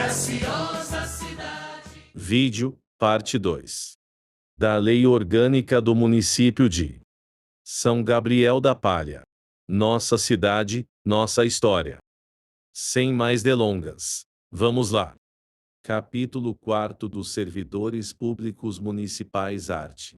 graciosa cidade. Vídeo, parte 2. Da Lei Orgânica do Município de São Gabriel da Palha. Nossa cidade, nossa história. Sem mais delongas, vamos lá. Capítulo 4 dos Servidores Públicos Municipais Art.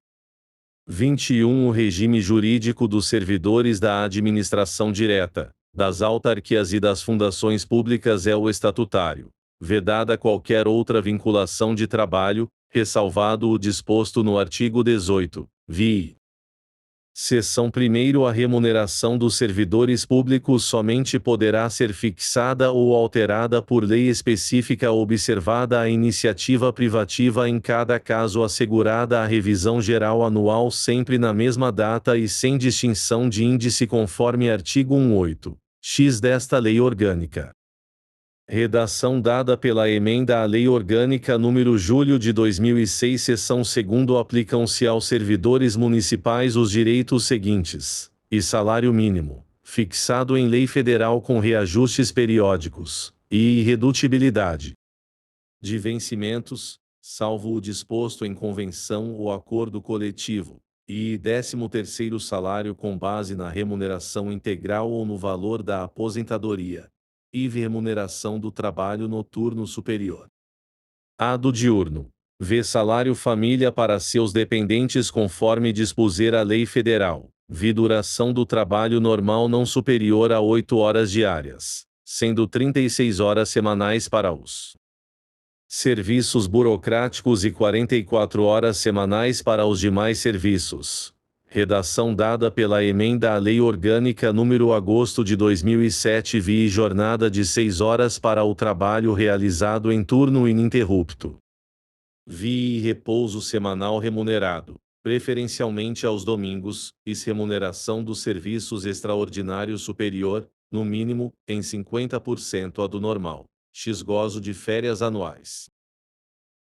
21 O regime jurídico dos servidores da administração direta, das autarquias e das fundações públicas é o estatutário, vedada qualquer outra vinculação de trabalho, ressalvado o disposto no artigo 18, vi. Seção 1º A remuneração dos servidores públicos somente poderá ser fixada ou alterada por lei específica observada a iniciativa privativa em cada caso assegurada a revisão geral anual sempre na mesma data e sem distinção de índice conforme artigo 18-X desta Lei Orgânica. Redação dada pela Emenda à Lei Orgânica nº Julho de 2006 Seção 2º Aplicam-se aos servidores municipais os direitos seguintes, e salário mínimo, fixado em lei federal com reajustes periódicos, e irredutibilidade de vencimentos, salvo o disposto em convenção ou acordo coletivo, e 13º salário com base na remuneração integral ou no valor da aposentadoria. E remuneração do trabalho noturno superior. A do diurno. V. Salário família para seus dependentes conforme dispuser a lei federal. V. Duração do trabalho normal não superior a 8 horas diárias, sendo 36 horas semanais para os serviços burocráticos e 44 horas semanais para os demais serviços. Redação dada pela Emenda à Lei Orgânica nº agosto de 2007 vi jornada de 6 horas para o trabalho realizado em turno ininterrupto. Vi repouso semanal remunerado, preferencialmente aos domingos, e remuneração dos serviços extraordinários superior, no mínimo, em 50% a do normal. X gozo de férias anuais.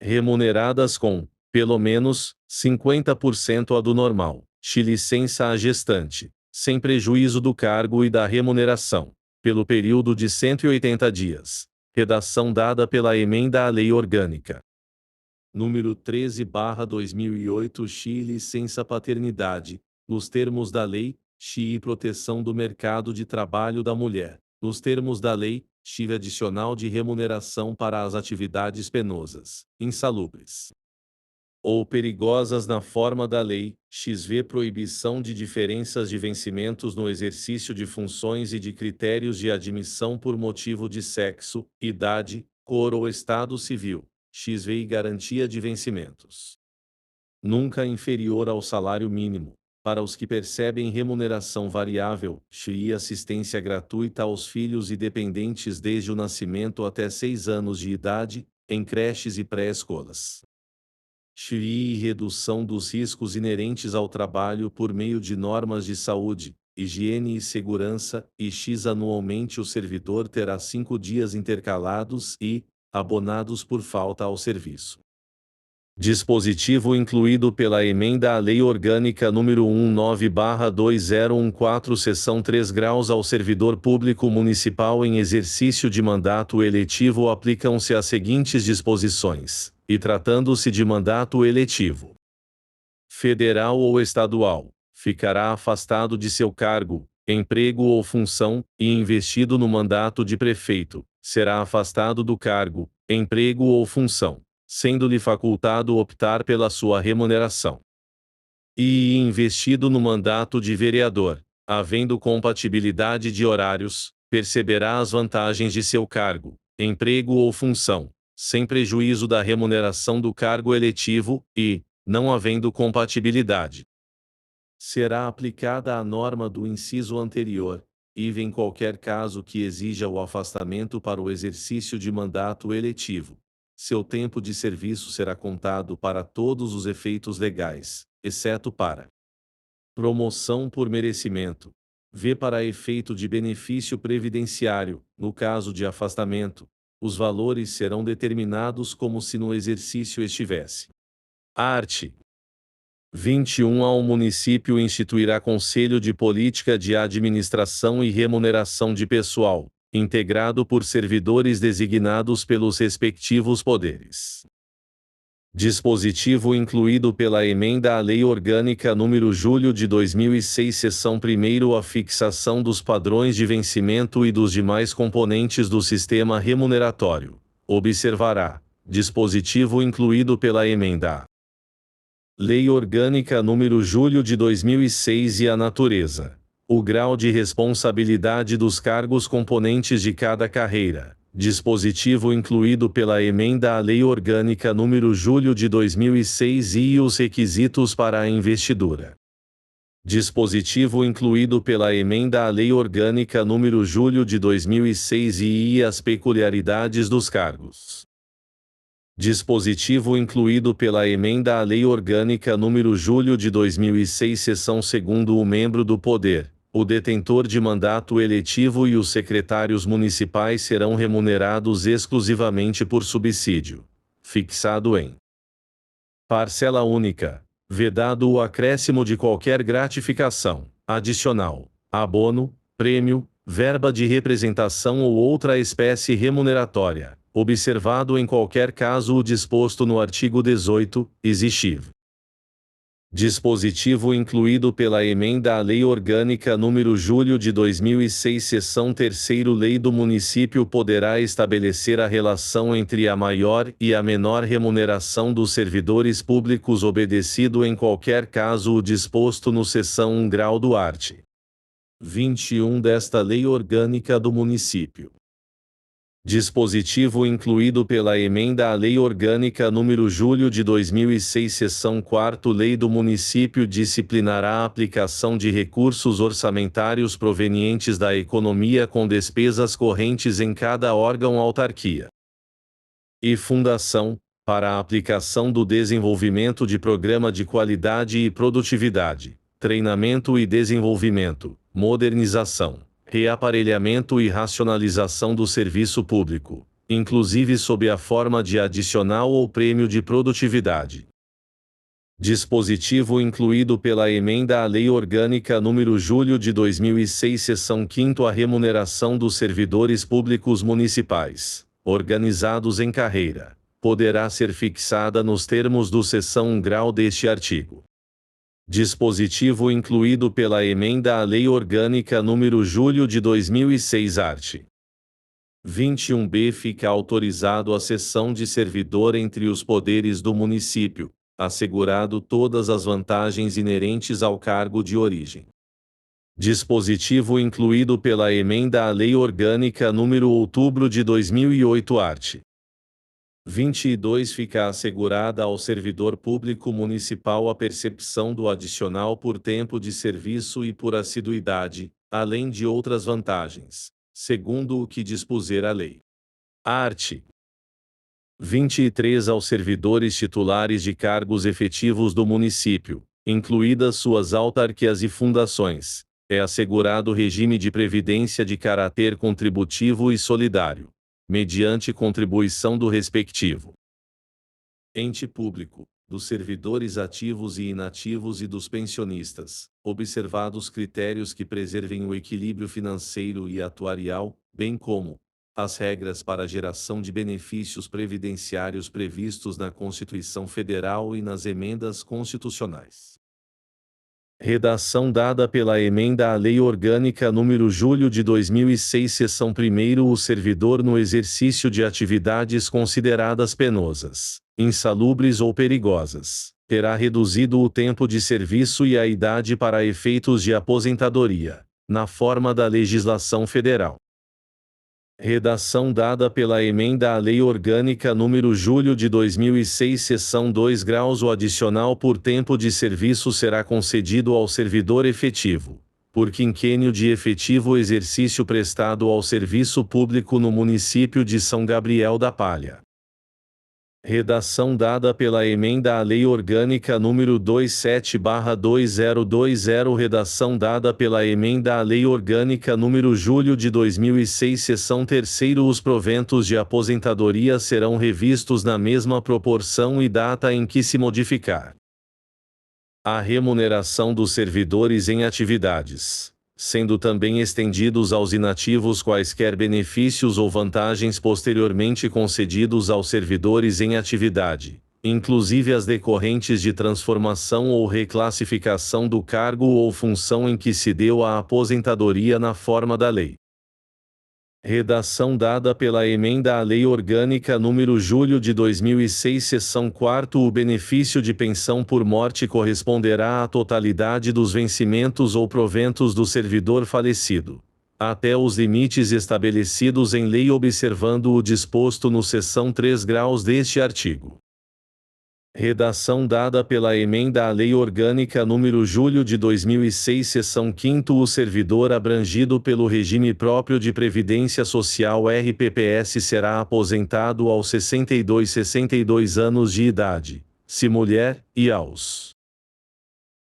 Remuneradas com, pelo menos, 50% a do normal. Licença à gestante, sem prejuízo do cargo e da remuneração, pelo período de 180 dias. Redação dada pela Emenda à Lei Orgânica. Número 13/2008 Licença paternidade, nos termos da Lei, e proteção do mercado de trabalho da mulher, nos termos da Lei, adicional de remuneração para as atividades penosas, insalubres ou perigosas na forma da lei, XV proibição de diferenças de vencimentos no exercício de funções e de critérios de admissão por motivo de sexo, idade, cor ou estado civil, XV e garantia de vencimentos nunca inferior ao salário mínimo, para os que percebem remuneração variável, e assistência gratuita aos filhos e dependentes desde o nascimento até 6 anos de idade, em creches e pré-escolas. E redução dos riscos inerentes ao trabalho por meio de normas de saúde, higiene e segurança, e anualmente o servidor terá 5 dias intercalados e, abonados por falta ao serviço. Dispositivo incluído pela Emenda à Lei Orgânica nº 19/2014 Seção 3 graus ao servidor público municipal em exercício de mandato eletivo aplicam-se as seguintes disposições, e tratando-se de mandato eletivo federal ou estadual, ficará afastado de seu cargo, emprego ou função, e investido no mandato de prefeito, será afastado do cargo, emprego ou função, sendo-lhe facultado optar pela sua remuneração. E investido no mandato de vereador, havendo compatibilidade de horários, perceberá as vantagens de seu cargo, emprego ou função, sem prejuízo da remuneração do cargo eletivo, e, não havendo compatibilidade, será aplicada a norma do inciso anterior, e em qualquer caso que exija o afastamento para o exercício de mandato eletivo. Seu tempo de serviço será contado para todos os efeitos legais, exceto para promoção por merecimento. V. Para efeito de benefício previdenciário, no caso de afastamento, os valores serão determinados como se no exercício estivesse. Art. 21 Ao município instituirá Conselho de Política de Administração e Remuneração de Pessoal, integrado por servidores designados pelos respectivos poderes. Dispositivo incluído pela emenda à Lei Orgânica nº julho de 2006, seção 1º, a fixação dos padrões de vencimento e dos demais componentes do sistema remuneratório. Observará. Dispositivo incluído pela emenda à Lei Orgânica nº julho de 2006 e a natureza, o grau de responsabilidade dos cargos componentes de cada carreira. Dispositivo incluído pela emenda à Lei Orgânica nº julho de 2006 e os requisitos para a investidura. Dispositivo incluído pela emenda à Lei Orgânica nº julho de 2006 e as peculiaridades dos cargos. Dispositivo incluído pela emenda à Lei Orgânica nº julho de 2006, seção 2º, o membro do poder, o detentor de mandato eletivo e os secretários municipais serão remunerados exclusivamente por subsídio, fixado em parcela única, vedado o acréscimo de qualquer gratificação, adicional, abono, prêmio, verba de representação ou outra espécie remuneratória, observado em qualquer caso o disposto no artigo 18, existivo. Dispositivo incluído pela emenda à Lei Orgânica nº julho de 2006, seção 3º, Lei do Município poderá estabelecer a relação entre a maior e a menor remuneração dos servidores públicos, obedecido em qualquer caso o disposto no seção 1 grau do art. 21 desta Lei Orgânica do Município. Dispositivo incluído pela emenda à Lei Orgânica nº julho de 2006, seção 4º, Lei do Município disciplinará a aplicação de recursos orçamentários provenientes da economia com despesas correntes em cada órgão, autarquia e fundação, para a aplicação do desenvolvimento de programa de qualidade e produtividade, treinamento e desenvolvimento, modernização, reaparelhamento e racionalização do serviço público, inclusive sob a forma de adicional ou prêmio de produtividade. Dispositivo incluído pela emenda à Lei Orgânica nº julho de 2006, seção 5º, a remuneração dos servidores públicos municipais, organizados em carreira, poderá ser fixada nos termos do seção 1 grau deste artigo. Dispositivo incluído pela emenda à Lei Orgânica nº julho de 2006, art. 21b, fica autorizado a cessão de servidor entre os poderes do município, assegurado todas as vantagens inerentes ao cargo de origem. Dispositivo incluído pela emenda à Lei Orgânica nº outubro de 2008, art. 22, fica assegurada ao servidor público municipal a percepção do adicional por tempo de serviço e por assiduidade, além de outras vantagens, segundo o que dispuser a lei. Art. 23, aos servidores titulares de cargos efetivos do município, incluídas suas autarquias e fundações, é assegurado regime de previdência de caráter contributivo e solidário, mediante contribuição do respectivo ente público, dos servidores ativos e inativos e dos pensionistas, observados critérios que preservem o equilíbrio financeiro e atuarial, bem como as regras para a geração de benefícios previdenciários previstos na Constituição Federal e nas emendas constitucionais. Redação dada pela emenda à Lei Orgânica nº julho de 2006, seção 1º, o servidor no exercício de atividades consideradas penosas, insalubres ou perigosas, terá reduzido o tempo de serviço e a idade para efeitos de aposentadoria, na forma da legislação federal. Redação dada pela emenda à Lei Orgânica nº julho de 2006, seção 2 graus, o adicional por tempo de serviço será concedido ao servidor efetivo, por quinquênio de efetivo exercício prestado ao serviço público no município de São Gabriel da Palha. Redação dada pela emenda à Lei Orgânica nº 27/2020. Redação dada pela emenda à Lei Orgânica nº julho de 2006, seção 3º. Os proventos de aposentadoria serão revistos na mesma proporção e data em que se modificar a remuneração dos servidores em atividades sendo também estendidos aos inativos quaisquer benefícios ou vantagens posteriormente concedidos aos servidores em atividade, inclusive as decorrentes de transformação ou reclassificação do cargo ou função em que se deu a aposentadoria na forma da lei. Redação dada pela Emenda à Lei Orgânica nº Julho de 2006, seção 4ª. O benefício de pensão por morte corresponderá à totalidade dos vencimentos ou proventos do servidor falecido, até os limites estabelecidos em lei, observando o disposto no seção 3 graus deste artigo. Redação dada pela Emenda à Lei Orgânica nº Julho de 2006, seção 5ª. O servidor abrangido pelo regime próprio de Previdência Social RPPS será aposentado aos 62 anos de idade, se mulher, e aos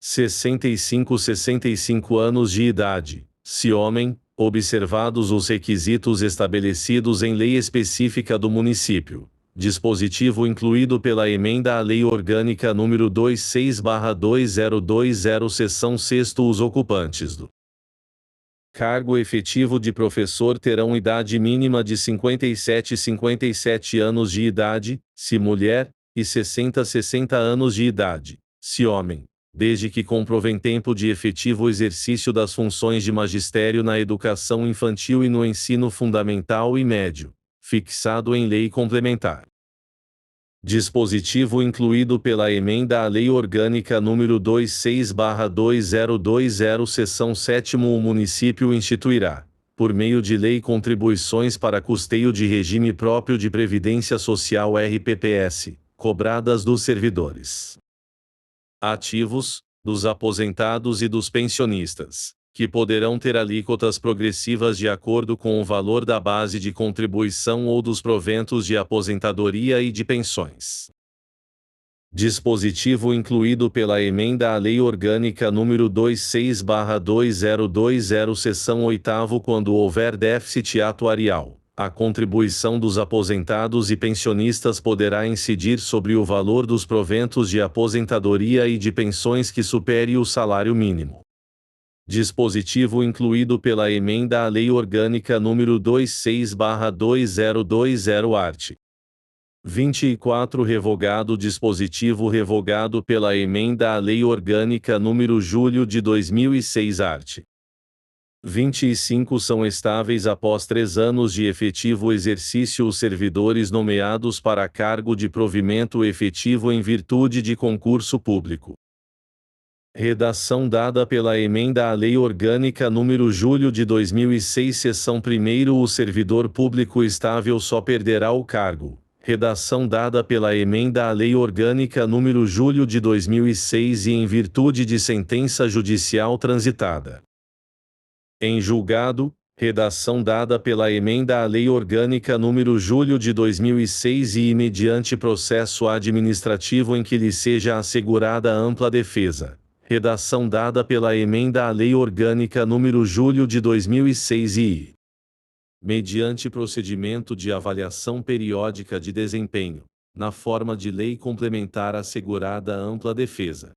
65 anos de idade, se homem, observados os requisitos estabelecidos em lei específica do município. Dispositivo incluído pela Emenda à Lei Orgânica nº 26/2020, seção 6ª. Os ocupantes do cargo efetivo de professor terão idade mínima de 57 anos de idade, se mulher, e 60 anos de idade, se homem, desde que comprovem tempo de efetivo exercício das funções de magistério na educação infantil e no ensino fundamental e médio, fixado em lei complementar. Dispositivo incluído pela Emenda à Lei Orgânica nº 26/2020, seção 7ª. O município instituirá, por meio de lei, contribuições para custeio de regime próprio de Previdência Social RPPS, cobradas dos servidores ativos, dos aposentados e dos pensionistas, que poderão ter alíquotas progressivas de acordo com o valor da base de contribuição ou dos proventos de aposentadoria e de pensões. Dispositivo incluído pela Emenda à Lei Orgânica nº 26/2020, seção 8ª. Quando houver déficit atuarial, a contribuição dos aposentados e pensionistas poderá incidir sobre o valor dos proventos de aposentadoria e de pensões que supere o salário mínimo. Dispositivo incluído pela Emenda à Lei Orgânica nº 26/2020, art. 24. Revogado. Dispositivo revogado pela Emenda à Lei Orgânica nº Julho de 2006, art. 25. São estáveis após 3 anos de efetivo exercício os servidores nomeados para cargo de provimento efetivo em virtude de concurso público. Redação dada pela Emenda à Lei Orgânica nº Julho de 2006, seção 1ª. O servidor público estável só perderá o cargo. Redação dada pela Emenda à Lei Orgânica nº Julho de 2006 e em virtude de sentença judicial transitada em julgado. Redação dada pela Emenda à Lei Orgânica nº Julho de 2006 e mediante processo administrativo em que lhe seja assegurada ampla defesa. Redação dada pela Emenda à Lei Orgânica nº Julho de 2006 e mediante procedimento de avaliação periódica de desempenho, na forma de lei complementar assegurada ampla defesa.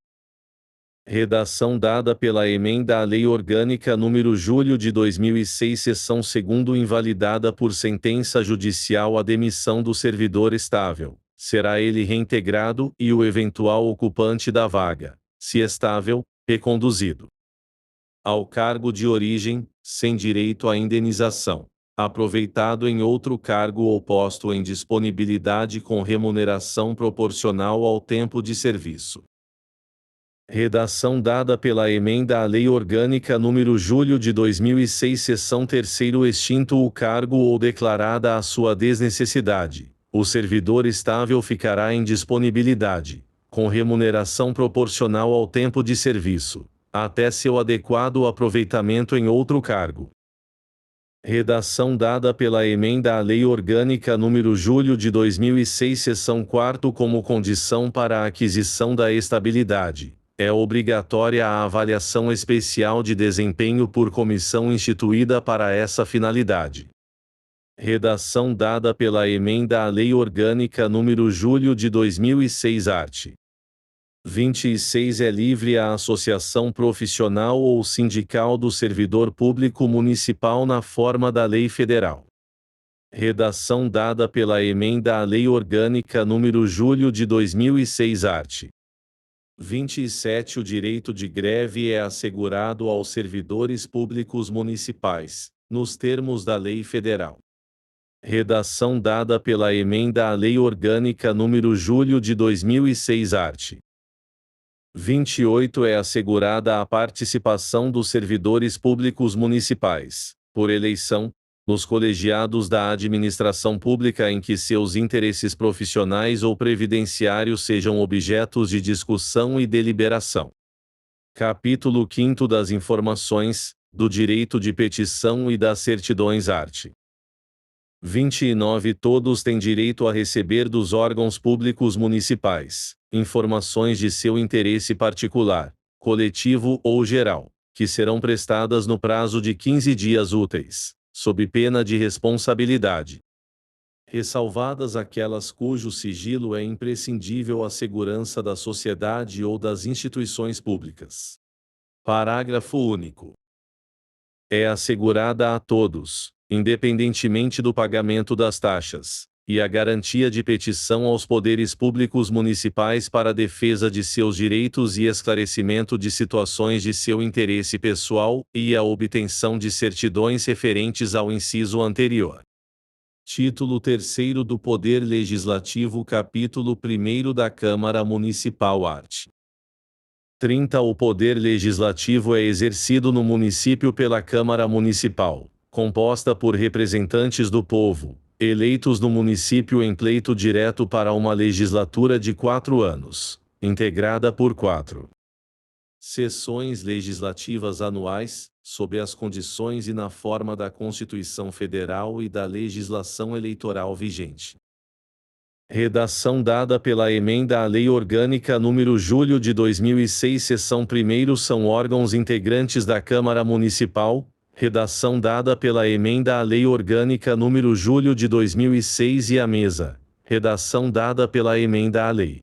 Redação dada pela Emenda à Lei Orgânica nº Julho de 2006, seção 2ª. Invalidada por sentença judicial a demissão do servidor estável, será ele reintegrado e o eventual ocupante da vaga, se estável, reconduzido ao cargo de origem, sem direito à indenização, aproveitado em outro cargo ou posto em disponibilidade com remuneração proporcional ao tempo de serviço. Redação dada pela Emenda à Lei Orgânica nº Julho de 2006, seção 3ª. Extinto o cargo ou declarada a sua desnecessidade, o servidor estável ficará em disponibilidade, com remuneração proporcional ao tempo de serviço, até seu adequado aproveitamento em outro cargo. Redação dada pela Emenda à Lei Orgânica nº Julho de 2006, seção 4ª. Como condição para a aquisição da estabilidade, é obrigatória a avaliação especial de desempenho por comissão instituída para essa finalidade. Redação dada pela Emenda à Lei Orgânica nº Julho de 2006, art. 26 é livre a associação profissional ou sindical do servidor público municipal na forma da lei federal. Redação dada pela Emenda à Lei Orgânica nº Julho de 2006 art. 27 O direito de greve é assegurado aos servidores públicos municipais, nos termos da lei federal. Redação dada pela Emenda à Lei Orgânica nº Julho de 2006 art. 28 É assegurada a participação dos servidores públicos municipais, por eleição, nos colegiados da administração pública em que seus interesses profissionais ou previdenciários sejam objetos de discussão e deliberação. Capítulo 5 das Informações, do Direito de Petição e das Certidões art. 29 Todos têm direito a receber dos órgãos públicos municipais informações de seu interesse particular, coletivo ou geral, que serão prestadas no prazo de 15 dias úteis, sob pena de responsabilidade. Ressalvadas aquelas cujo sigilo é imprescindível à segurança da sociedade ou das instituições públicas. Parágrafo único. É assegurada a todos, independentemente do pagamento das taxas, e a garantia de petição aos poderes públicos municipais para a defesa de seus direitos e esclarecimento de situações de seu interesse pessoal, e a obtenção de certidões referentes ao inciso anterior. Título 3º do Poder Legislativo Capítulo 1º da Câmara Municipal art. 30 O Poder Legislativo é exercido no município pela Câmara Municipal, composta por representantes do povo, eleitos no município em pleito direto para uma legislatura de 4 anos, integrada por 4 sessões legislativas anuais, sob as condições e na forma da Constituição Federal e da legislação eleitoral vigente. Redação dada pela Emenda à Lei Orgânica nº Julho de 2006 Seção 1º São órgãos integrantes da Câmara Municipal. Redação dada pela Emenda à Lei Orgânica nº Julho de 2006 e a Mesa. Redação dada pela Emenda à Lei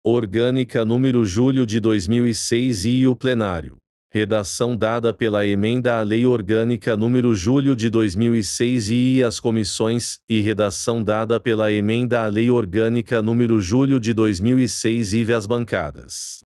Orgânica nº Julho de 2006 e o Plenário. Redação dada pela Emenda à Lei Orgânica nº Julho de 2006 e as comissões, e redação dada pela Emenda à Lei Orgânica nº Julho de 2006 e as bancadas.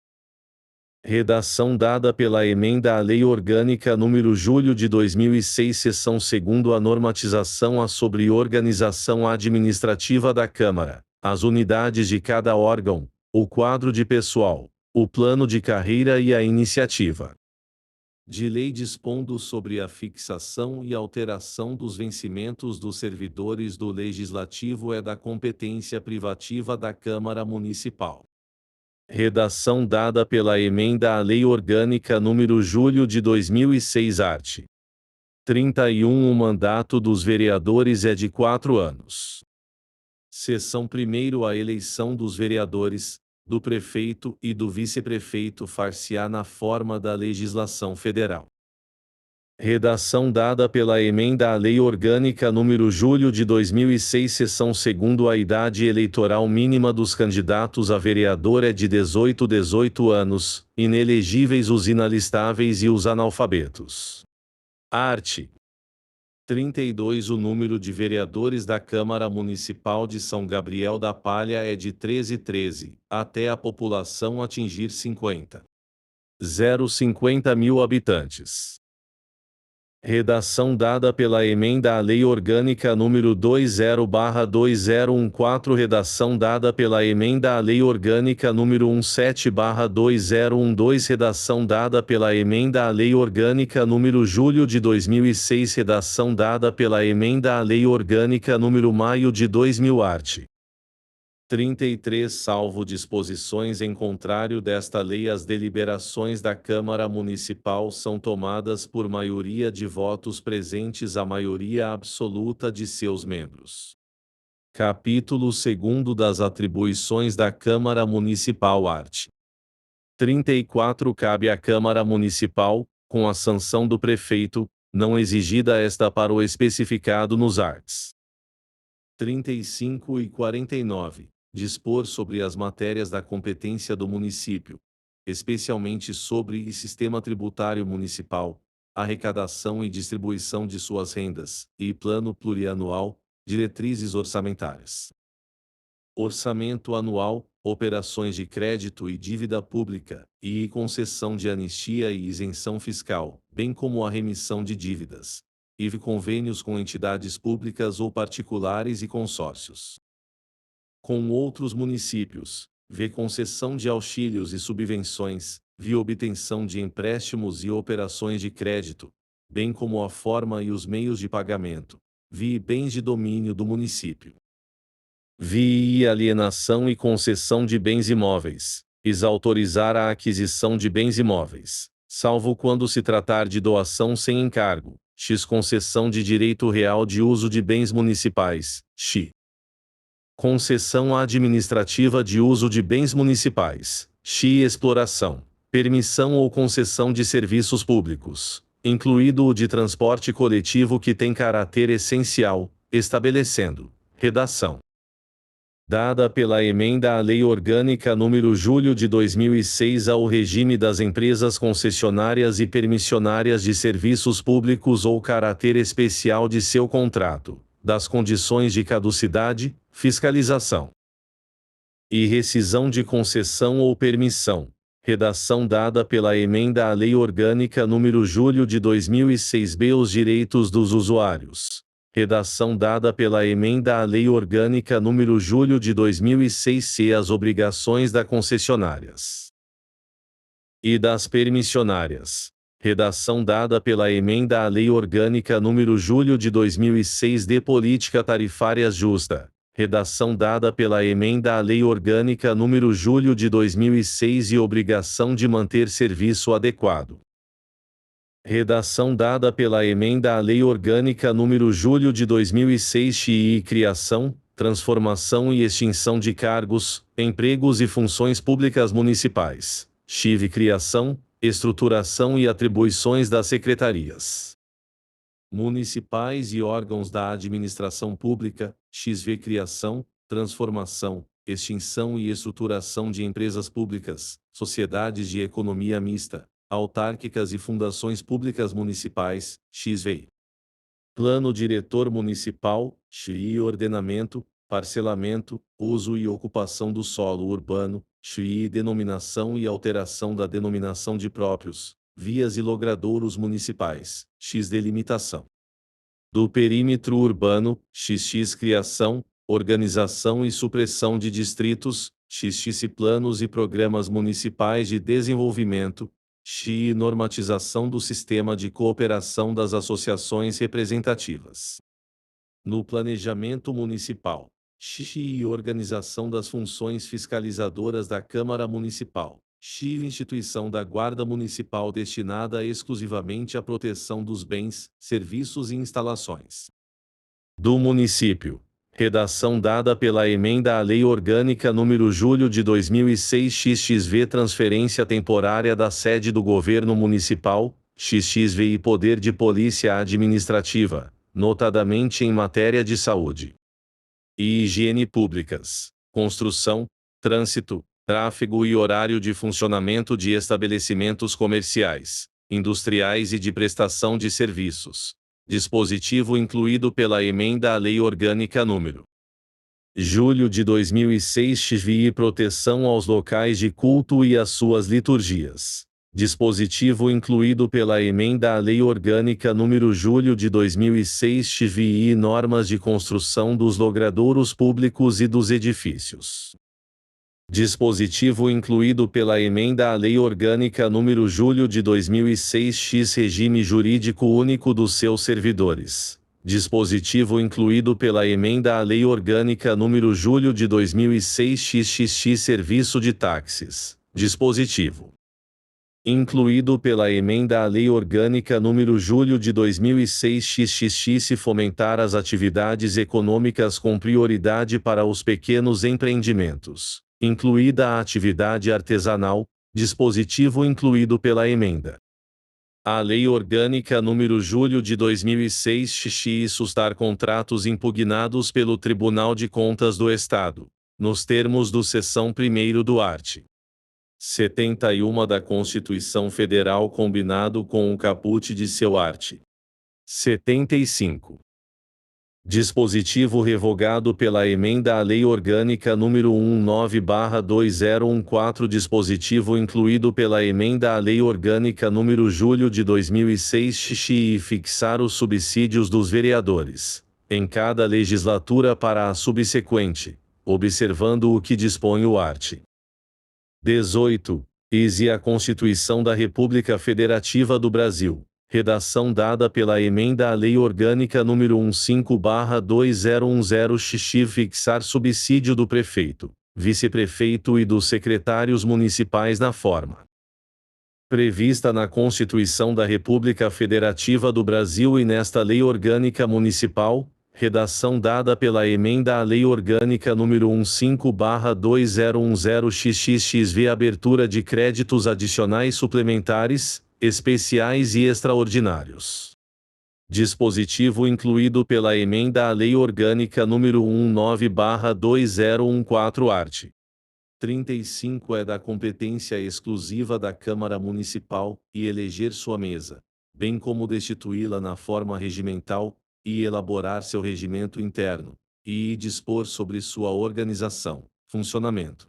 Redação dada pela Emenda à Lei Orgânica nº Julho de 2006 Seção 2º A normatização sobre organização administrativa da Câmara, as unidades de cada órgão, o quadro de pessoal, o plano de carreira e a iniciativa de lei dispondo sobre a fixação e alteração dos vencimentos dos servidores do Legislativo é da competência privativa da Câmara Municipal. Redação dada pela Emenda à Lei Orgânica nº Julho de 2006 art. 31 O mandato dos vereadores é de 4 anos. Seção 1º A eleição dos vereadores, do prefeito e do vice-prefeito far-se-á na forma da legislação federal. Redação dada pela Emenda à Lei Orgânica nº Julho de 2006 Seção 2º A idade eleitoral mínima dos candidatos a vereador é de 18 anos, inelegíveis os inalistáveis e os analfabetos. Art. 32 O número de vereadores da Câmara Municipal de São Gabriel da Palha é de 13, até a população atingir 50 mil habitantes. Redação dada pela Emenda à Lei Orgânica nº 20/2014 Redação dada pela Emenda à Lei Orgânica nº 17/2012 Redação dada pela Emenda à Lei Orgânica nº Julho de 2006 Redação dada pela Emenda à Lei Orgânica nº Maio de 2000 art. 33 Salvo disposições em contrário desta lei as deliberações da Câmara Municipal são tomadas por maioria de votos presentes a maioria absoluta de seus membros. Capítulo 2º das Atribuições da Câmara Municipal art. 34 Cabe à Câmara Municipal, com a sanção do prefeito, não exigida esta para o especificado nos arts. 35 e 49. dispor sobre as matérias da competência do município, especialmente sobre o sistema tributário municipal, arrecadação e distribuição de suas rendas, e plano plurianual, diretrizes orçamentárias. Orçamento anual, operações de crédito e dívida pública, e concessão de anistia e isenção fiscal, bem como a remissão de dívidas, e convênios com entidades públicas ou particulares e consórcios. Com outros municípios, vê concessão de auxílios e subvenções, via obtenção de empréstimos e operações de crédito, bem como a forma e os meios de pagamento, via bens de domínio do município. Via alienação e concessão de bens imóveis, autorizar a aquisição de bens imóveis, salvo quando se tratar de doação sem encargo, concessão de direito real de uso de bens municipais, concessão administrativa de uso de bens municipais, exploração, permissão ou concessão de serviços públicos, incluído o de transporte coletivo que tem caráter essencial, estabelecendo redação dada pela emenda à Lei Orgânica nº julho de 2006 ao regime das empresas concessionárias e permissionárias de serviços públicos ou caráter especial de seu contrato, das condições de caducidade, fiscalização e rescisão de concessão ou permissão. Redação dada pela emenda à Lei Orgânica nº julho de 2006b os direitos dos usuários. Redação dada pela emenda à Lei Orgânica nº julho de 2006c as obrigações das concessionárias e das permissionárias. Redação dada pela emenda à Lei Orgânica nº julho de 2006 de Política Tarifária Justa. Redação dada pela emenda à Lei Orgânica nº julho de 2006 e obrigação de manter serviço adequado. Redação dada pela emenda à Lei Orgânica nº julho de 2006 e criação, transformação e extinção de cargos, empregos e funções públicas municipais. Criação, estruturação e atribuições das secretarias municipais e órgãos da administração pública, criação, transformação, extinção e estruturação de empresas públicas, sociedades de economia mista, autárquicas e fundações públicas municipais, Plano Diretor Municipal, ordenamento, parcelamento, uso e ocupação do solo urbano, denominação e alteração da denominação de próprios, vias e logradouros municipais, delimitação do perímetro urbano, criação, organização e supressão de distritos, planos e programas municipais de desenvolvimento, normatização do sistema de cooperação das associações representativas no planejamento municipal, organização das funções fiscalizadoras da Câmara Municipal, instituição da Guarda Municipal destinada exclusivamente à proteção dos bens, serviços e instalações do município. Redação dada pela emenda à Lei Orgânica nº julho de 2006 XXV transferência temporária da sede do governo municipal, e poder de polícia administrativa, notadamente em matéria de saúde e higiene públicas, construção, trânsito, tráfego e horário de funcionamento de estabelecimentos comerciais, industriais e de prestação de serviços. Dispositivo incluído pela emenda à Lei Orgânica nº julho de 2006 e proteção aos locais de culto e às suas liturgias. Dispositivo incluído pela emenda à Lei Orgânica nº julho de 2006 e normas de construção dos logradouros públicos e dos edifícios. Dispositivo incluído pela emenda à Lei Orgânica nº julho de 2006 regime jurídico único dos seus servidores. Dispositivo incluído pela emenda à Lei Orgânica nº julho de 2006 serviço de táxis. Dispositivo incluído pela emenda à Lei Orgânica nº julho de 2006 se fomentar as atividades econômicas com prioridade para os pequenos empreendimentos, incluída a atividade artesanal, dispositivo incluído pela emenda à Lei Orgânica nº julho de 2006 sustar contratos impugnados pelo Tribunal de Contas do Estado, nos termos do seção 1º do art. 71 da Constituição Federal combinado com o caput de seu art. 75. Dispositivo revogado pela emenda à Lei Orgânica nº 19/2014. Dispositivo incluído pela emenda à Lei Orgânica nº julho de 2006 e fixar os subsídios dos vereadores, em cada legislatura para a subsequente, observando o que dispõe o art. 18. E a Constituição da República Federativa do Brasil. Redação dada pela emenda à Lei Orgânica nº 15/2010 fixar subsídio do prefeito, vice-prefeito e dos secretários municipais na forma prevista na Constituição da República Federativa do Brasil e nesta Lei Orgânica Municipal. Redação dada pela emenda à Lei Orgânica nº 15/2010 abertura de créditos adicionais suplementares, especiais e extraordinários. Dispositivo incluído pela emenda à Lei Orgânica nº 19/2014 art. 35 é da competência exclusiva da Câmara Municipal, e eleger sua mesa, bem como destituí-la na forma regimental, e elaborar seu regimento interno, e dispor sobre sua organização, funcionamento.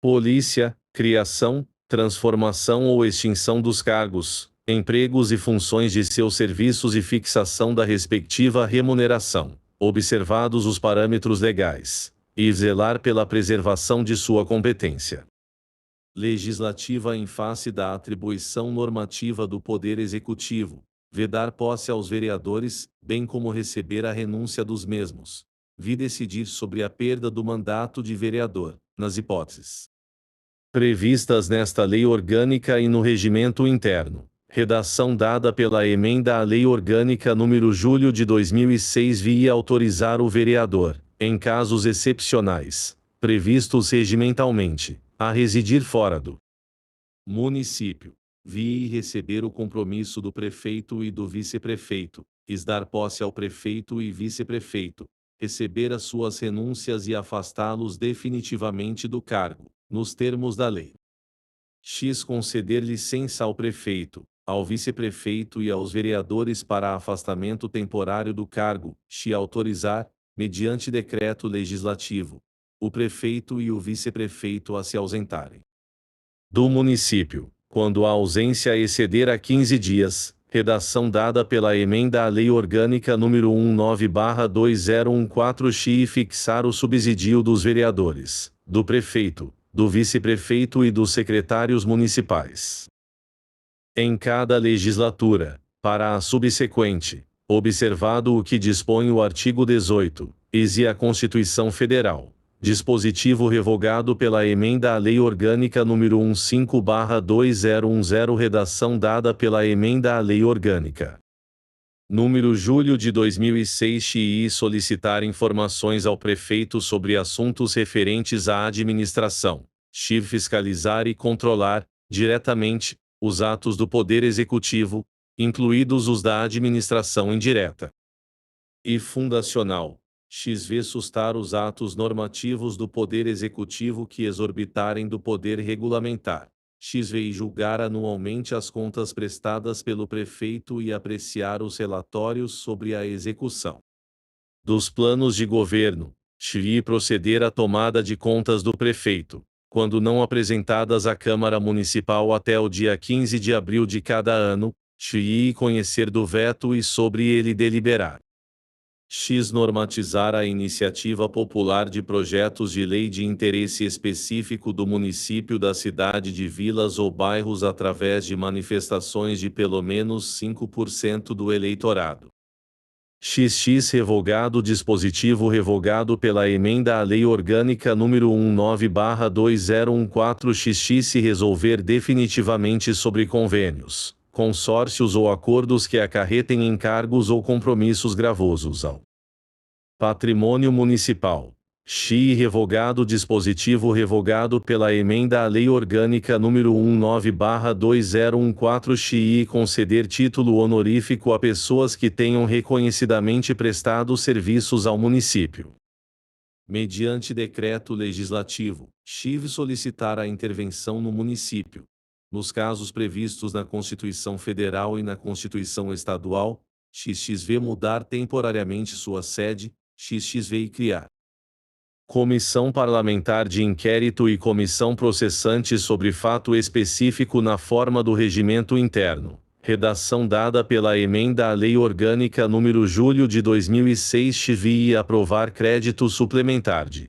Polícia, criação, transformação ou extinção dos cargos, empregos e funções de seus serviços e fixação da respectiva remuneração, observados os parâmetros legais, e zelar pela preservação de sua competência legislativa em face da atribuição normativa do Poder Executivo, vedar posse aos vereadores, bem como receber a renúncia dos mesmos, decidir sobre a perda do mandato de vereador, nas hipóteses previstas nesta Lei Orgânica e no regimento interno. Redação dada pela emenda à Lei Orgânica nº julho de 2006 via autorizar o vereador, em casos excepcionais, previstos regimentalmente, a residir fora do município, via receber o compromisso do prefeito e do vice-prefeito, dar posse ao prefeito e vice-prefeito, receber as suas renúncias e afastá-los definitivamente do cargo, nos termos da lei. X. Conceder licença ao prefeito, ao vice-prefeito e aos vereadores para afastamento temporário do cargo, X. Autorizar, mediante decreto legislativo, o prefeito e o vice-prefeito a se ausentarem do município, quando a ausência exceder a 15 dias, redação dada pela emenda à Lei Orgânica nº 19/2014 e fixar o subsídio dos vereadores, do prefeito, do vice-prefeito e dos secretários municipais em cada legislatura, para a subsequente, observado o que dispõe o artigo 18, e a Constituição Federal. Dispositivo revogado pela emenda à Lei Orgânica nº 15/2010, redação dada pela emenda à Lei Orgânica número julho de 2006 e solicitar informações ao prefeito sobre assuntos referentes à administração, fiscalizar e controlar, diretamente, os atos do Poder Executivo, incluídos os da administração indireta e fundacional. Sustar os atos normativos do Poder Executivo que exorbitarem do poder regulamentar. E julgar anualmente as contas prestadas pelo prefeito e apreciar os relatórios sobre a execução dos planos de governo. E proceder à tomada de contas do prefeito, quando não apresentadas à Câmara Municipal até o dia 15 de abril de cada ano. E conhecer do veto e sobre ele deliberar. Normatizar a iniciativa popular de projetos de lei de interesse específico do município, da cidade, de vilas ou bairros através de manifestações de pelo menos 5% do eleitorado. Revogado. Dispositivo revogado pela emenda à Lei Orgânica nº 19/2014. Se resolver definitivamente sobre convênios, consórcios ou acordos que acarretem encargos ou compromissos gravosos ao patrimônio municipal. Revogado. Dispositivo revogado pela emenda à Lei Orgânica nº 19/2014 conceder título honorífico a pessoas que tenham reconhecidamente prestado serviços ao município. mediante decreto legislativo, XIV solicitar a intervenção no município, nos casos previstos na Constituição Federal e na Constituição Estadual, XXV mudar temporariamente sua sede, XXV e criar comissão parlamentar de inquérito e comissão processante sobre fato específico na forma do regimento interno. Redação dada pela emenda à Lei Orgânica nº julho de 2006 XV e aprovar crédito suplementar de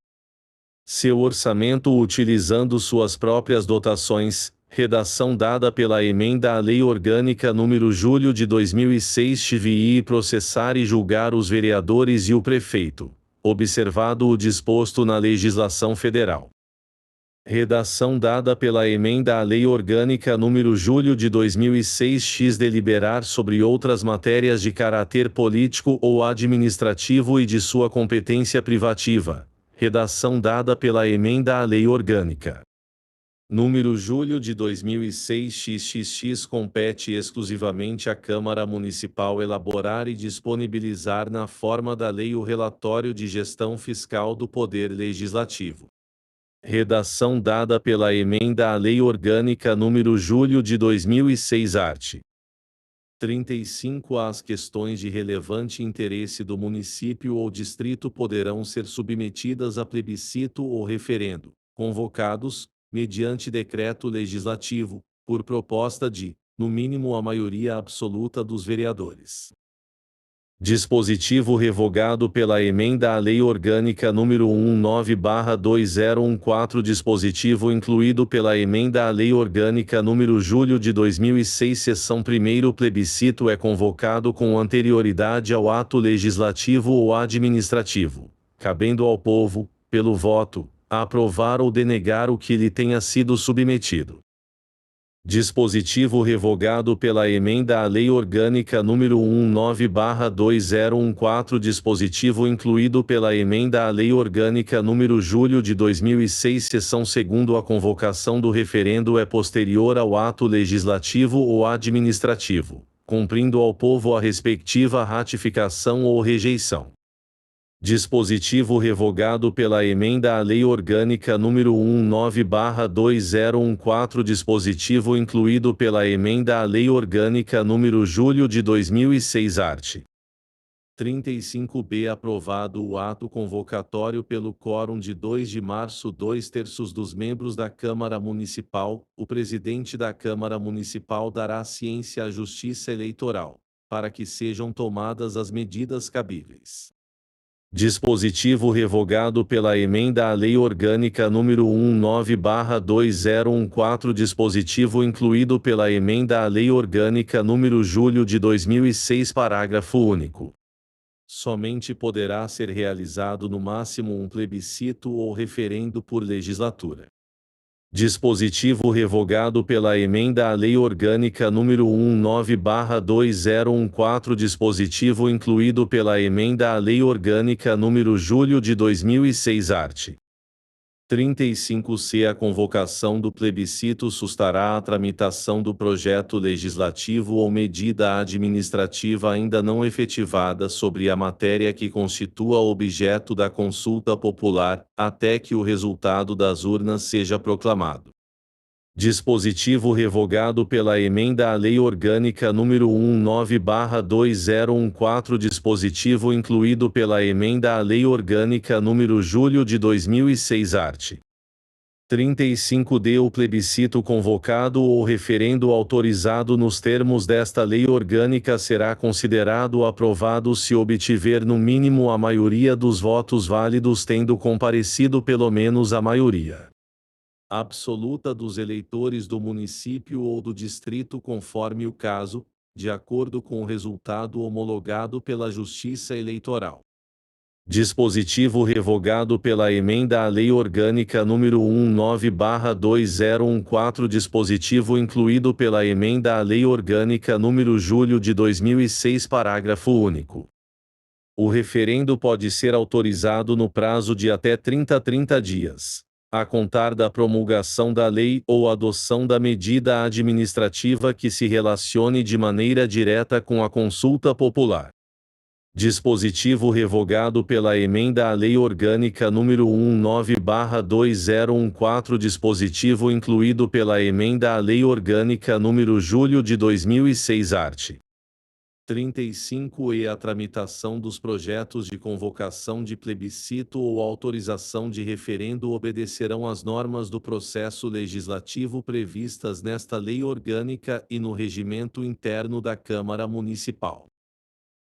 seu orçamento utilizando suas próprias dotações. Redação dada pela emenda à Lei Orgânica nº julho de 2006 XV e processar e julgar os vereadores e o prefeito, observado o disposto na legislação federal. Redação dada pela emenda à Lei Orgânica nº julho de 2006 x deliberar sobre outras matérias de caráter político ou administrativo e de sua competência privativa. Redação dada pela emenda à Lei Orgânica número julho de 2006 XXX compete exclusivamente à Câmara Municipal elaborar e disponibilizar na forma da lei o relatório de gestão fiscal do Poder Legislativo. Redação dada pela emenda à Lei Orgânica número julho de 2006 art. 35 As questões de relevante interesse do município ou distrito poderão ser submetidas a plebiscito ou referendo, convocados, mediante decreto legislativo, por proposta de, no mínimo a maioria absoluta dos vereadores. Dispositivo revogado pela emenda à Lei Orgânica nº 19/2014. Dispositivo incluído pela emenda à Lei Orgânica nº julho de 2006. Seção 1º. Plebiscito é convocado com anterioridade ao ato legislativo ou administrativo, cabendo ao povo, pelo voto, a aprovar ou denegar o que lhe tenha sido submetido. Dispositivo revogado pela emenda à Lei Orgânica nº 19/2014. Dispositivo incluído pela emenda à Lei Orgânica nº julho de 2006. Seção 2ª. A convocação do referendo é posterior ao ato legislativo ou administrativo, cumprindo ao povo a respectiva ratificação ou rejeição. Dispositivo revogado pela emenda à Lei Orgânica nº 19/2014. Dispositivo incluído pela emenda à Lei Orgânica nº julho de 2006 art. 35b aprovado o ato convocatório pelo quórum de 2 de março 2/3 dos membros da Câmara Municipal, o presidente da Câmara Municipal dará ciência à Justiça Eleitoral, para que sejam tomadas as medidas cabíveis. Dispositivo revogado pela emenda à Lei Orgânica nº 19/2014. Dispositivo incluído pela emenda à Lei Orgânica nº julho de 2006 parágrafo único. Somente poderá ser realizado no máximo um plebiscito ou referendo por legislatura. Dispositivo revogado pela emenda à Lei Orgânica nº 19/2014. Dispositivo incluído pela emenda à Lei Orgânica nº julho de 2006 art. 35c. A convocação do plebiscito sustará a tramitação do projeto legislativo ou medida administrativa ainda não efetivada sobre a matéria que constitua objeto da consulta popular, até que o resultado das urnas seja proclamado. Dispositivo revogado pela emenda à Lei Orgânica nº 19/2014. Dispositivo incluído pela emenda à Lei Orgânica nº julho de 2006 art. 35d. O plebiscito convocado ou referendo autorizado nos termos desta lei orgânica será considerado aprovado se obtiver no mínimo a maioria dos votos válidos tendo comparecido pelo menos a maioria absoluta dos eleitores do município ou do distrito conforme o caso, de acordo com o resultado homologado pela Justiça Eleitoral. Dispositivo revogado pela emenda à Lei Orgânica nº 19/2014. Dispositivo incluído pela emenda à Lei Orgânica nº julho de 2006 parágrafo único. O referendo pode ser autorizado no prazo de até 30 dias, a contar da promulgação da lei ou adoção da medida administrativa que se relacione de maneira direta com a consulta popular. Dispositivo revogado pela emenda à Lei Orgânica nº 19/2014. Dispositivo incluído pela emenda à Lei Orgânica nº julho de 2006 art. 35 e a tramitação dos projetos de convocação de plebiscito ou autorização de referendo obedecerão às normas do processo legislativo previstas nesta Lei Orgânica e no regimento interno da Câmara Municipal.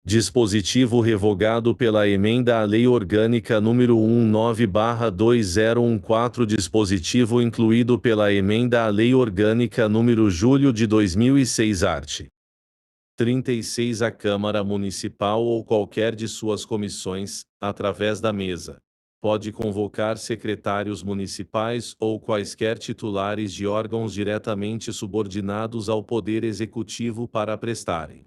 Dispositivo revogado pela emenda à Lei Orgânica nº 19/2014. Dispositivo incluído pela emenda à Lei Orgânica nº julho de 2006 art. 36. A Câmara Municipal ou qualquer de suas comissões, através da mesa, pode convocar secretários municipais ou quaisquer titulares de órgãos diretamente subordinados ao Poder Executivo para prestarem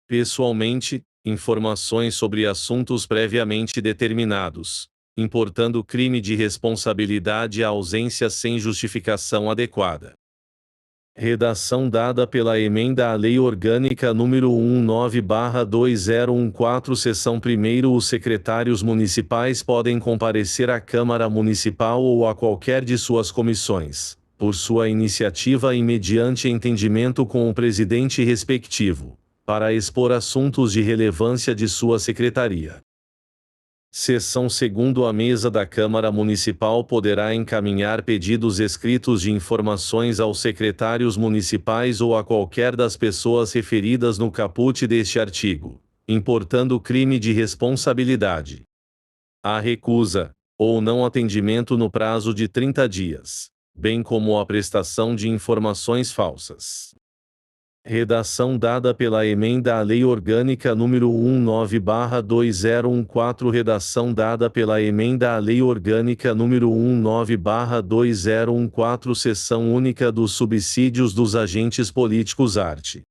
pessoalmente informações sobre assuntos previamente determinados, importando crime de responsabilidade à ausência sem justificação adequada. Redação dada pela emenda à Lei Orgânica nº 19/2014. Seção 1ª. Os secretários municipais podem comparecer à Câmara Municipal ou a qualquer de suas comissões, por sua iniciativa e mediante entendimento com o presidente respectivo, para expor assuntos de relevância de sua secretaria. Seção 2ª. A mesa da Câmara Municipal poderá encaminhar pedidos escritos de informações aos secretários municipais ou a qualquer das pessoas referidas no caput deste artigo, importando crime de responsabilidade. A recusa, ou não atendimento no prazo de 30 dias, bem como a prestação de informações falsas. Redação dada pela emenda à Lei Orgânica nº 19/2014. Redação dada pela emenda à Lei Orgânica nº 19/2014. Seção única dos subsídios dos agentes políticos art.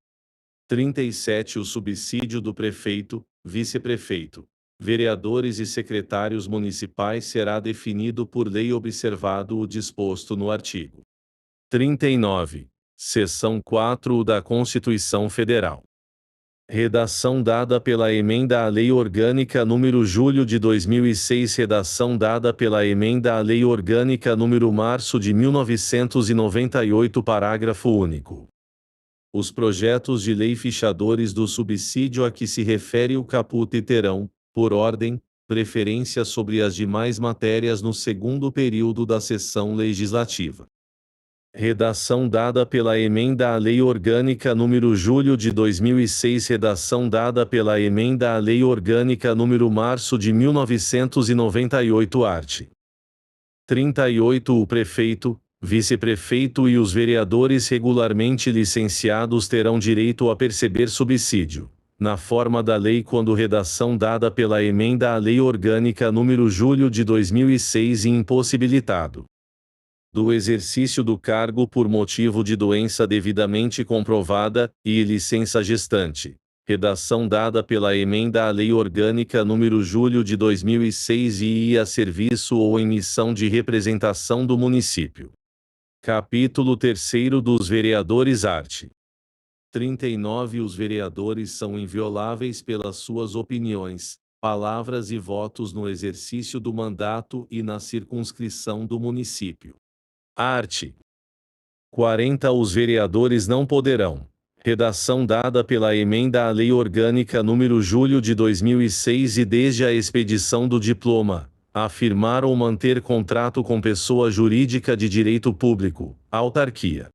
37. O subsídio do prefeito, vice-prefeito, vereadores e secretários municipais será definido por lei observado o disposto no artigo 39. Seção 4 da Constituição Federal. Redação dada pela emenda à Lei Orgânica nº julho de 2006. Redação dada pela emenda à Lei Orgânica nº março de 1998. Parágrafo único. Os projetos de lei fichadores do subsídio a que se refere o caput terão, por ordem, preferência sobre as demais matérias no segundo período da sessão legislativa. Redação dada pela emenda à Lei Orgânica nº julho de 2006. Redação dada pela emenda à Lei Orgânica nº março de 1998 art. 38. O prefeito, vice-prefeito e os vereadores regularmente licenciados terão direito a perceber subsídio, na forma da lei quando redação dada pela emenda à Lei Orgânica nº julho de 2006 e impossibilitado do exercício do cargo por motivo de doença devidamente comprovada, e licença gestante. Redação dada pela emenda à Lei Orgânica nº julho de 2006 e a serviço ou em missão de representação do município. Capítulo 3º dos Vereadores art. 39. Os vereadores são invioláveis pelas suas opiniões, palavras e votos no exercício do mandato e na circunscrição do município. Art. 40. Os vereadores não poderão. Redação dada pela emenda à Lei Orgânica nº julho de 2006 e desde a expedição do diploma, afirmar ou manter contrato com pessoa jurídica de direito público, autarquia,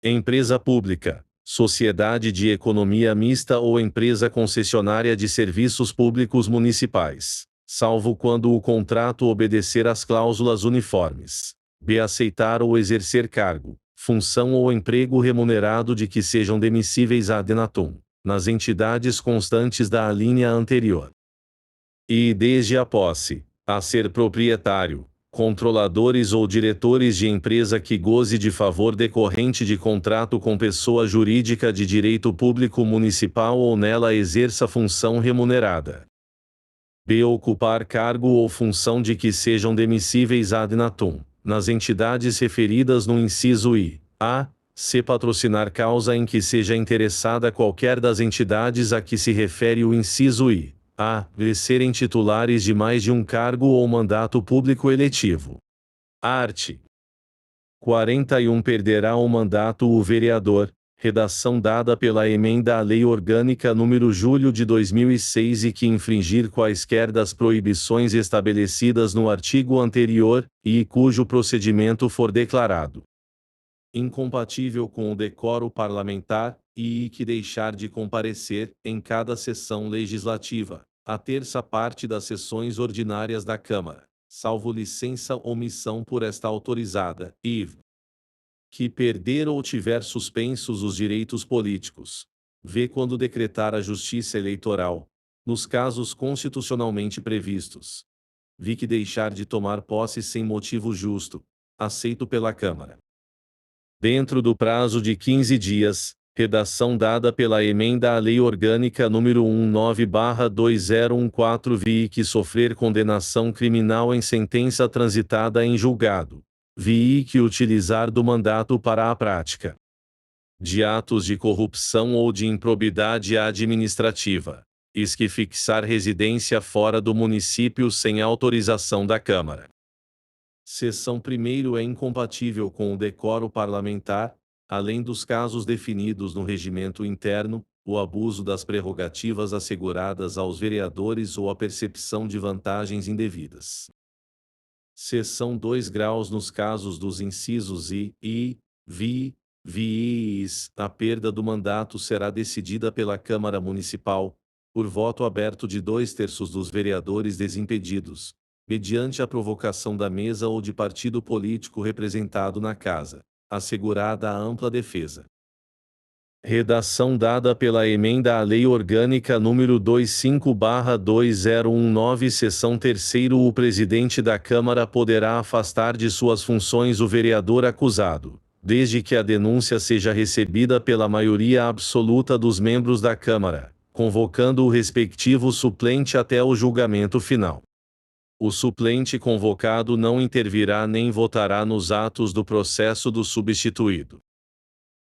empresa pública, sociedade de economia mista ou empresa concessionária de serviços públicos municipais, salvo quando o contrato obedecer às cláusulas uniformes. B. Aceitar ou exercer cargo, função ou emprego remunerado de que sejam demissíveis ad natum, nas entidades constantes da alínea anterior. E desde a posse, a ser proprietário, controladores ou diretores de empresa que goze de favor decorrente de contrato com pessoa jurídica de direito público municipal ou nela exerça função remunerada. B. Ocupar cargo ou função de que sejam demissíveis ad natum, nas entidades referidas no inciso I, A, se patrocinar causa em que seja interessada qualquer das entidades a que se refere o inciso I, a. serem titulares de mais de um cargo ou mandato público eletivo. Art. 41 perderá o mandato o vereador, redação dada pela emenda à Lei Orgânica nº julho de 2006 e que infringir quaisquer das proibições estabelecidas no artigo anterior, e cujo procedimento for declarado incompatível com o decoro parlamentar, e que deixar de comparecer, em cada sessão legislativa, a terça parte das sessões ordinárias da Câmara, salvo licença ou missão por esta autorizada, e que perder ou tiver suspensos os direitos políticos, v. quando decretar a Justiça Eleitoral, nos casos constitucionalmente previstos, v. que deixar de tomar posse sem motivo justo, aceito pela Câmara, dentro do prazo de 15 dias, redação dada pela emenda à Lei Orgânica nº 19/2014 vi que sofrer condenação criminal em sentença transitada em julgado, vi que utilizar do mandato para a prática de atos de corrupção ou de improbidade administrativa, is que fixar residência fora do município sem autorização da Câmara. Seção 1º é incompatível com o decoro parlamentar, além dos casos definidos no regimento interno, o abuso das prerrogativas asseguradas aos vereadores ou a percepção de vantagens indevidas. Seção 2 graus nos casos dos incisos I, vis, a perda do mandato será decidida pela Câmara Municipal, por voto aberto de 2/3 dos vereadores desimpedidos, mediante a provocação da mesa ou de partido político representado na Casa, assegurada a ampla defesa. Redação dada pela emenda à Lei Orgânica nº 25/2019 seção 3º o presidente da Câmara poderá afastar de suas funções o vereador acusado, desde que a denúncia seja recebida pela maioria absoluta dos membros da Câmara, convocando o respectivo suplente até o julgamento final. O suplente convocado não intervirá nem votará nos atos do processo do substituído.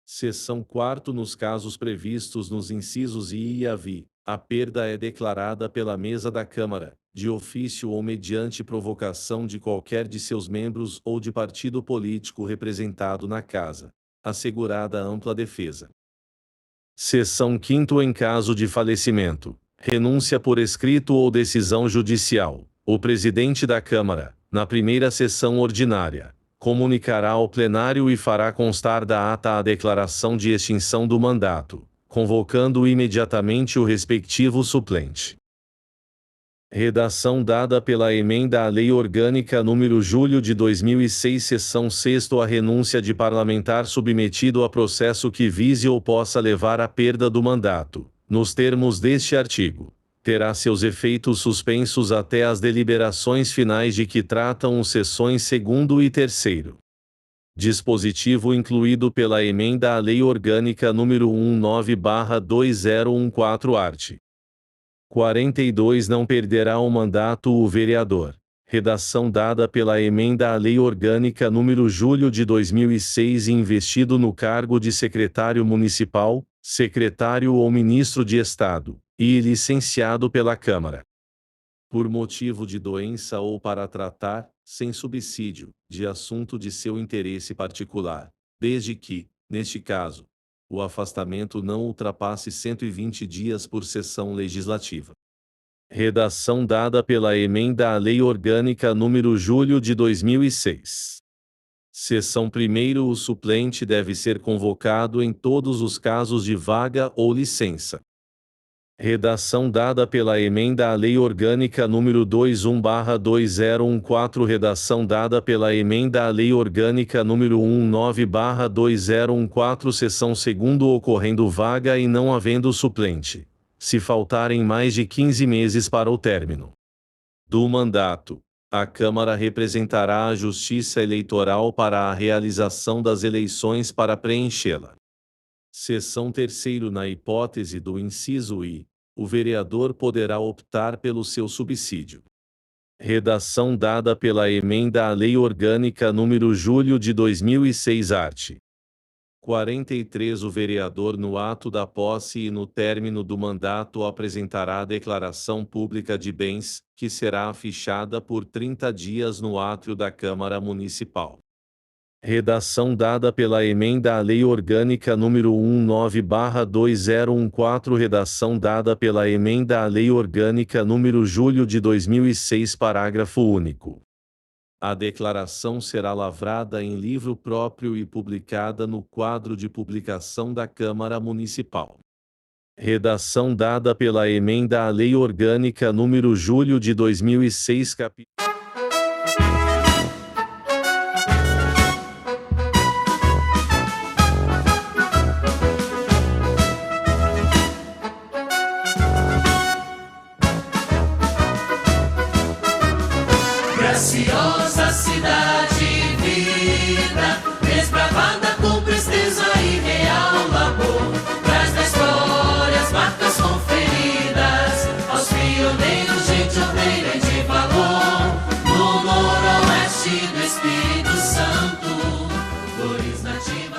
Seção 4 nos casos previstos nos incisos I e AV, a perda é declarada pela mesa da Câmara, de ofício ou mediante provocação de qualquer de seus membros ou de partido político representado na Casa, assegurada ampla defesa. Seção 5 em caso de falecimento, renúncia por escrito ou decisão judicial, o presidente da Câmara, na primeira sessão ordinária, comunicará ao plenário e fará constar da ata a declaração de extinção do mandato, convocando imediatamente o respectivo suplente. Redação dada pela emenda à Lei Orgânica nº julho de 2006 seção 6ª a renúncia de parlamentar submetido a processo que vise ou possa levar à perda do mandato, nos termos deste artigo, terá seus efeitos suspensos até as deliberações finais de que tratam os seções 2º e 3º. Dispositivo incluído pela emenda à Lei Orgânica nº 19/2014 art. 42 não perderá o mandato o vereador. Redação dada pela emenda à Lei Orgânica nº julho de 2006 e investido no cargo de secretário municipal, secretário ou ministro de Estado, e licenciado pela Câmara, por motivo de doença ou para tratar, sem subsídio, de assunto de seu interesse particular, desde que, neste caso, o afastamento não ultrapasse 120 dias por sessão legislativa. Redação dada pela emenda à Lei Orgânica nº julho de 2006. Seção 1º o suplente deve ser convocado em todos os casos de vaga ou licença. Redação dada pela emenda à Lei Orgânica nº 21/2014 Redação dada pela emenda à Lei Orgânica nº 19/2014 Seção 2ª ocorrendo vaga e não havendo suplente, se faltarem mais de 15 meses para o término do mandato, a Câmara representará a Justiça Eleitoral para a realização das eleições para preenchê-la. Seção 3ª na hipótese do inciso I, o vereador poderá optar pelo seu subsídio. Redação dada pela emenda à Lei Orgânica nº julho de 2006 art. 43 O vereador no ato da posse e no término do mandato apresentará a declaração pública de bens, que será afichada por 30 dias no átrio da Câmara Municipal. Redação dada pela Emenda à Lei Orgânica nº 19/2014. Redação dada pela Emenda à Lei Orgânica nº Julho de 2006. Parágrafo único. A declaração será lavrada em livro próprio e publicada no quadro de publicação da Câmara Municipal. Redação dada pela Emenda à Lei Orgânica nº Julho de 2006. Graciosa cidade, vida, desbravada com presteza e real labor, traz na história as marcas conferidas aos pioneiros, gente ordeira e de valor, no noroeste do Espírito Santo, flores nativas.